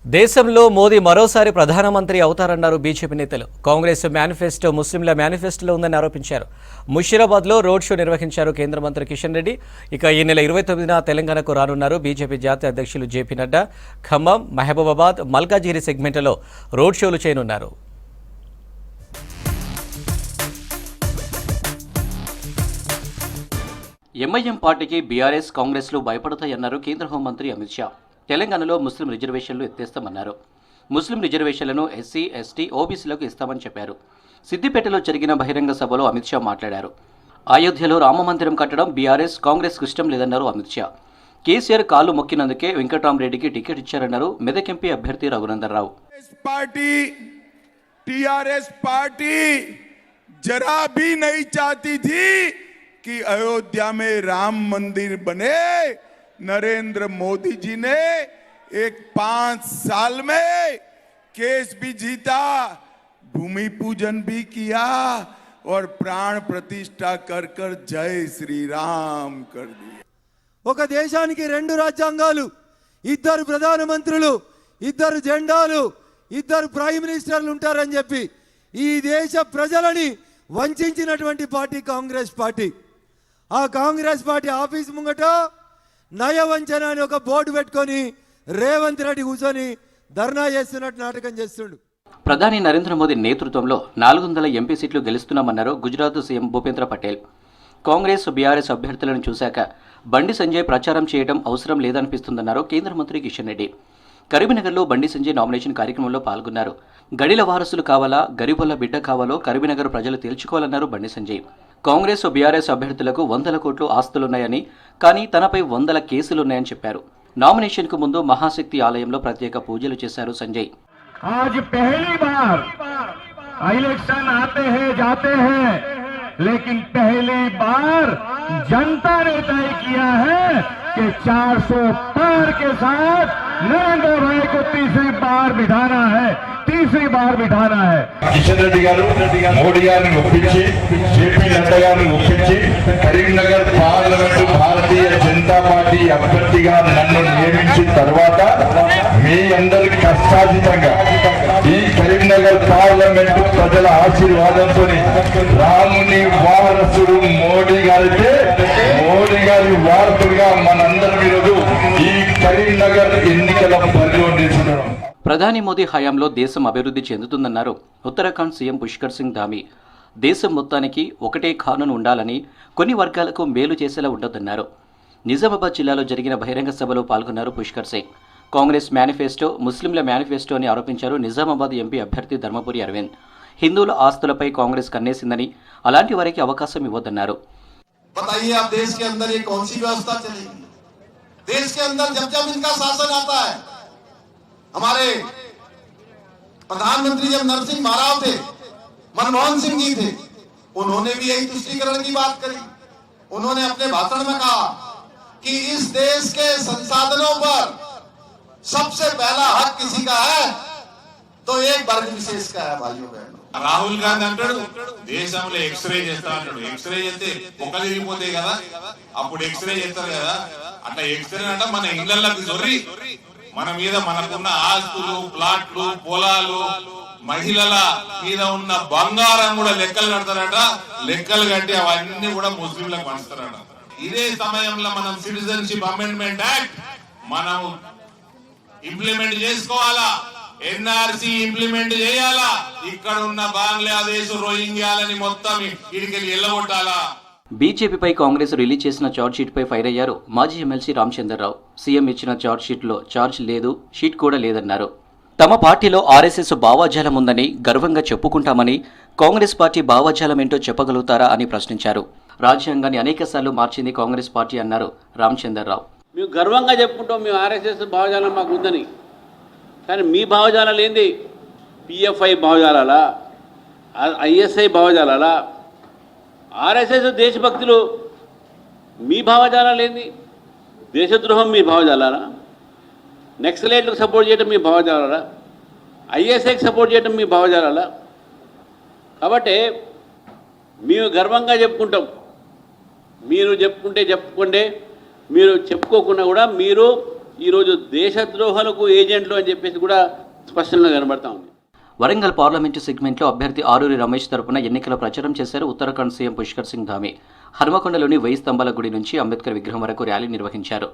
దేశంలో మోదీ మరోసారి ప్రధానమంత్రి అవుతారన్నారు బీజేపీ నేతలు. కాంగ్రెస్ మేనిఫెస్టో ముస్లింల మేనిఫెస్టోలో ఉందని ఆరోపించారు. ముషీరాబాద్లో రోడ్ షో నిర్వహించారు కేంద్ర మంత్రి కిషన్ రెడ్డి. ఇక ఈ నెల 29న తెలంగాణకు రానున్నారు. బీజేపీ జాతీయ అధ్యక్షులు జేపీ నడ్డా ఖమ్మం, మహబూబాబాద్, మల్కాజిగిరి సెగ్మెంట్లలో రోడ్ షోలు చేయనున్నారు. ఎంఐఎం పార్టీకి బీఆర్ఎస్, కాంగ్రెస్లు భయపడతాయన్నారు కేంద్ర హోంమంత్రి అమిత్ షా. తెలంగాణలో ముస్లిం రిజర్వేషన్లు ఎత్తేస్తామన్నారు. ముస్లిం రిజర్వేషన్లను ఎస్సీ, ఎస్టీ, ఓబీసీలకు ఇస్తామని చెప్పారు. సిద్దిపేటలో జరిగిన బహిరంగ సభలో అమిత్ షా మాట్లాడారు. అయోధ్యలో రామమందిరం కట్టడం బీఆర్ఎస్, కాంగ్రెస్ ఇష్టం లేదన్నారు అమిత్ షా. కేసీఆర్ కాలు మొక్కినందుకే వెంకట్రామరెడ్డికి టికెట్ ఇచ్చారన్నారు మెదక్ ఎంపీ అభ్యర్థి రఘునందన్ రావు. टीआरएस पार्टी जरा भी नहीं चाहती थी कि अयोध्या में राम मंदिर बने. नरेंद्र मोदी जी ने 5 साल में केस भी जीता, भूमि पूजन भी किया और प्राण प्रतिष्ठा कर कर जय श्री राम कर दिया. ఒక దేశానికి 2 రాజ్యాంగాలు, 2 ప్రధానమంత్రులు, 2 జెండాలు, 2 ప్రైమ్ మినిస్టర్లు ఉంటారని చెప్పి ఈ దేశ ప్రజలని వంచినటువంటి పార్టీ కాంగ్రెస్ పార్టీ. ఆ కాంగ్రెస్ పార్టీ ఆఫీస్ ముంగట నయవంచన అని ఒక బోర్డు పెట్టుకొని రేవంత్ రెడ్డి కూర్చొని ధర్నా చేస్తున్నట్టు నాటకం చేస్తుండు. ప్రధాని నరేంద్ర మోదీ నేతృత్వంలో 400 ఎంపీ సీట్లు గెలుస్తున్నామన్నారు గుజరాత్ సీఎం భూపేంద్ర పటేల్. కాంగ్రెస్, బీఆర్ఎస్ అభ్యర్థులను చూశాక బండి సంజయ్ ప్రచారం చేయడం అవసరం లేదనిపిస్తుందన్నారు కేంద్ర మంత్రి కిషన్ రెడ్డి. కరీంనగర్లో బండి సంజయ్ నామినేషన్ కార్యక్రమంలో పాల్గొన్నారు. గడిల వారసులు కావాలా, గరీబుల బిడ్డ కావాలో కరీంనగర్ ప్రజలు తేల్చుకోవాలన్నారు బండి సంజయ్. కాంగ్రెస్, బీఆర్ఎస్ అభ్యర్థులకు 100 కోట్లు ఆస్తులున్నాయని, కానీ తనపై 100 కేసులున్నాయని చెప్పారు. నామినేషన్కు ముందు మహాశక్తి ఆలయంలో ప్రత్యేక పూజలు చేశారు సంజయ్. आज पहली बार इलेक्शन आते हैं जाते हैं, लेकिन पहली बार जनता ने तय किया है कि 400 पार के साथ नरेंद्र भाई को तीसरी बार बिठाना है. కిషన్ రెడ్డి గారు మోడీ గారిని ఒప్పించి, జేపీ నడ్డా గారిని ఒప్పించి కరీంనగర్ పార్లమెంటు భారతీయ జనతా పార్టీ అభ్యర్థిగా నన్ను నియమించిన తర్వాత మీ అందరి కష్టాతీతంగా ఈ కరీంనగర్ పార్లమెంటు ప్రజల ఆశీర్వాదంతో రాముని వారసుడు మోడీ గారితే మోడీ గారి వారసుడిగా మనందరం ఈరోజు ఈ కరీంనగర్ ఎన్నికల బరిలో నిలుచున్నాం. ప్రధాని మోదీ హయాంలో దేశం అభివృద్ధి చెందుతుందన్నారు ఉత్తరాఖండ్ సీఎం పుష్కర్ సింగ్ ధామీ. దేశం మొత్తానికి ఒకటే కానూన్ ఉండాలని, కొన్ని వర్గాలకు మేలు చేసేలా ఉండొద్దన్నారు. నిజామాబాద్ జిల్లాలో జరిగిన బహిరంగ సభలో పాల్గొన్నారు పుష్కర్ సింగ్. కాంగ్రెస్ మేనిఫెస్టో ముస్లింల మేనిఫెస్టో అని ఆరోపించారు నిజామాబాద్ ఎంపీ అభ్యర్థి ధర్మపురి అరవింద్. హిందువుల ఆస్తులపై కాంగ్రెస్ కన్నేసిందని, అలాంటి వారికి అవకాశం ఇవ్వద్దన్నారు. हमारे प्रधानमंत्री जब नरसिंह महाराव थे, मनमोहन सिंह जी थे, उन्होंने भी यही तुष्टीकरण की बात करी. उन्होंने अपने भाषण में कहा कि इस देश के संसाधनों पर सबसे पहला हक किसी का है तो एक वर्ग विशेष का है. भाइयों बहनों, రాహుల్ గాంధీ అంటాడు దేశంలో ఎక్స్రే చేస్తా అంటాడు. ఎక్స్రే చేస్తే పొక్కలు విరిగిపోతాయి కదా, అప్పుడు ఎక్స్రే చేస్తారు కదా. అట్లా ఎక్స్రే అంట మన ఇళ్లకు దొరి మన మీద మనకున్న ఆస్తులు, ప్లాట్లు, పొలాలు, మహిళల మీద ఉన్న బంగారం కూడా లెక్కలు కడతారట. లెక్కలు కట్టి అవన్నీ కూడా ముస్లింలకు పంచుతారట. ఇదే సమయంలో మనం సిటిజన్షిప్ అమెండ్మెంట్ యాక్ట్ మనం ఇంప్లిమెంట్ చేసుకోవాలా, ఎన్ఆర్సీ ఇంప్లిమెంట్ చేయాలా, ఇక్కడ ఉన్న బంగ్లాదేశ్, రోహింగ్యాలని మొత్తం ఇడికి ఎల్లగొట్టాలా. బీజేపీపై కాంగ్రెస్ రిలీజ్ చేసిన ఛార్జ్షీట్పై ఫైర్ అయ్యారు మాజీ ఎమ్మెల్సీ రామచంద్రరావు. సీఎం ఇచ్చిన ఛార్జ్షీట్లో ఛార్జ్ లేదు, షీట్ కూడా లేదన్నారు. తమ పార్టీలో ఆర్ఎస్ఎస్ భావజాలం ఉందని గర్వంగా చెప్పుకుంటామని, కాంగ్రెస్ పార్టీ భావజాలం ఏంటో చెప్పగలుగుతారా అని ప్రశ్నించారు. రాజ్యాంగాన్ని అనేకసార్లు మార్చింది కాంగ్రెస్ పార్టీ అన్నారు రామచంద్రరావు. మేము గర్వంగా చెప్పుకుంటాం మేము ఆర్ఎస్ఎస్ భావజాలం మాకు ఉందని, కానీ మీ భావజాలాలు ఏంది? పిఎఫ్ఐ భావజాలాలా, ఐఎస్ఐ భావజాలాలా? ఆర్ఎస్ఎస్ దేశభక్తులు మీ భావజాలాలు ఏంది? దేశద్రోహం మీ భావజాలాలా? నక్సలైట్లకు సపోర్ట్ చేయడం మీ భావజాలాలా? ఐఎస్ఐకి సపోర్ట్ చేయడం మీ భావజాలాలా? కాబట్టి మేము గర్వంగా చెప్పుకుంటాం. మీరు చెప్పుకుంటే చెప్పుకోండి, మీరు చెప్పుకోకుండా కూడా మీరు ఈరోజు దేశద్రోహులకు ఏజెంట్లు అని చెప్పేసి కూడా స్పష్టంగా కనబడతా ఉంది. వరంగల్ పార్లమెంటు సెగ్మెంట్లో అభ్యర్థి ఆరూరి రమేష్ తరపున ఎన్నికల ప్రచారం చేశారు ఉత్తరాఖండ్ సీఎం పుష్కర్ సింగ్ ధామి. హనుమకొండలోని 1000 స్తంభాల గుడి నుంచి అంబేద్కర్ విగ్రహం వరకు ర్యాలీ నిర్వహించారు.